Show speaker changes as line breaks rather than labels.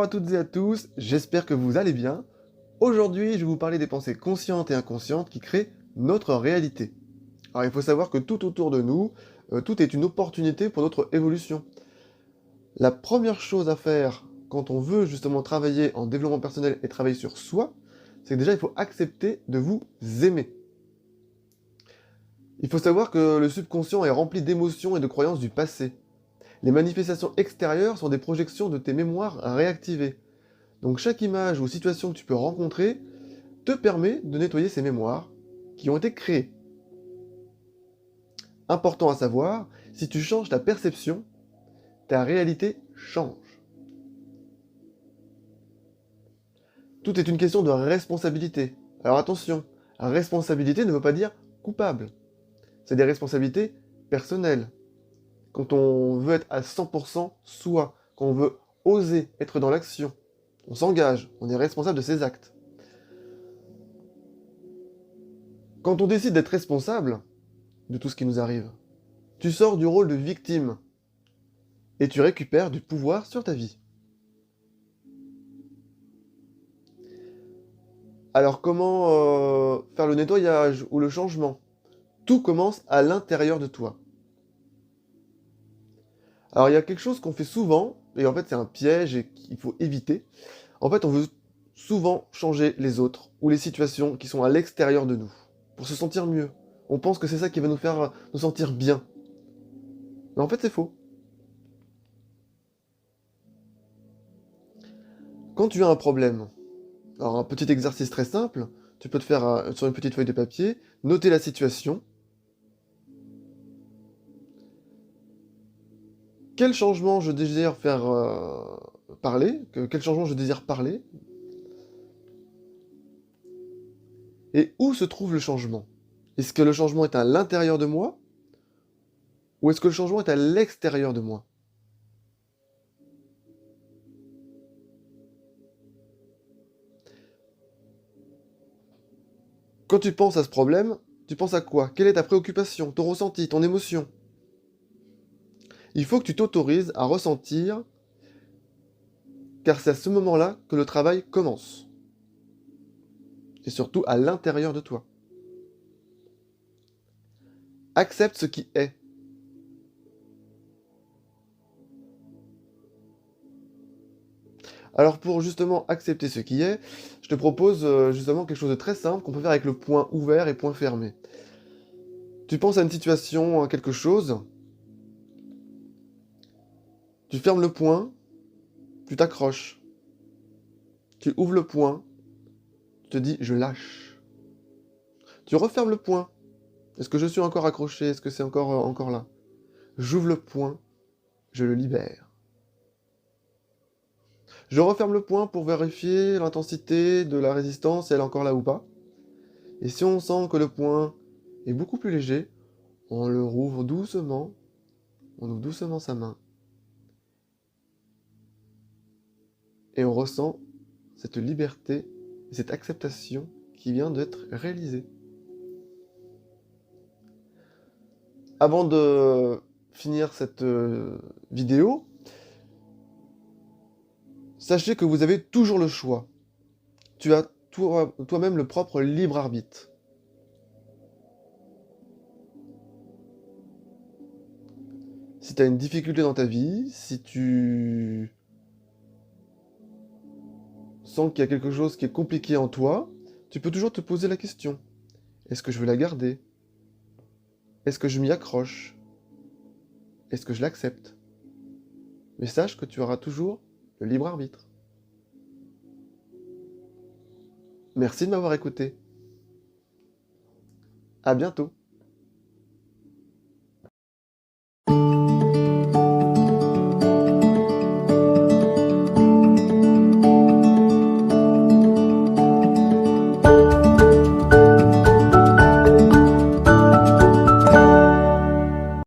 Bonjour à toutes et à tous, j'espère que vous allez bien. Aujourd'hui, je vais vous parler des pensées conscientes et inconscientes qui créent notre réalité. Alors il faut savoir que tout autour de nous, tout est une opportunité pour notre évolution. La première chose à faire quand on veut justement travailler en développement personnel et travailler sur soi, c'est que déjà il faut accepter de vous aimer. Il faut savoir que le subconscient est rempli d'émotions et de croyances du passé. Les manifestations extérieures sont des projections de tes mémoires réactivées. Donc chaque image ou situation que tu peux rencontrer te permet de nettoyer ces mémoires qui ont été créées. Important à savoir, si tu changes ta perception, ta réalité change. Tout est une question de responsabilité. Alors attention, responsabilité ne veut pas dire coupable. C'est des responsabilités personnelles. Quand on veut être à 100% soi, quand on veut oser être dans l'action, on s'engage, on est responsable de ses actes. Quand on décide d'être responsable de tout ce qui nous arrive, tu sors du rôle de victime et tu récupères du pouvoir sur ta vie. Alors comment faire le nettoyage ou le changement? Tout commence à l'intérieur de toi. Alors il y a quelque chose qu'on fait souvent, et en fait c'est un piège et qu'il faut éviter. En fait on veut souvent changer les autres ou les situations qui sont à l'extérieur de nous, pour se sentir mieux. On pense que c'est ça qui va nous faire nous sentir bien. Mais en fait c'est faux. Quand tu as un problème, alors un petit exercice très simple, tu peux te faire sur une petite feuille de papier, noter la situation. Quel changement je désire faire parler, quel changement je désire parler, et où se trouve le changement? Est-ce que le changement est à l'intérieur de moi, ou est-ce que le changement est à l'extérieur de moi? Quand tu penses à ce problème, tu penses à quoi? Quelle est ta préoccupation, ton ressenti, ton émotion? Il faut que tu t'autorises à ressentir, car c'est à ce moment-là que le travail commence. Et surtout à l'intérieur de toi. Accepte ce qui est. Alors pour justement accepter ce qui est, je te propose justement quelque chose de très simple qu'on peut faire avec le point ouvert et point fermé. Tu penses à une situation, à quelque chose, tu fermes le point, tu t'accroches, tu ouvres le point, tu te dis je lâche. Tu refermes le point. Est-ce que je suis encore accroché? Est-ce que c'est encore là? J'ouvre le point, je le libère. Je referme le point pour vérifier l'intensité de la résistance, si elle est encore là ou pas. Et si on sent que le point est beaucoup plus léger, on le rouvre doucement, on ouvre doucement sa main. Et on ressent cette liberté, cette acceptation qui vient d'être réalisée. Avant de finir cette vidéo, sachez que vous avez toujours le choix. Tu as toi-même le propre libre arbitre. Si tu as une difficulté dans ta vie, si tu sens qu'il y a quelque chose qui est compliqué en toi, tu peux toujours te poser la question. Est-ce que je veux la garder? Est-ce que je m'y accroche? Est-ce que je l'accepte? Mais sache que tu auras toujours le libre arbitre. Merci de m'avoir écouté. À bientôt.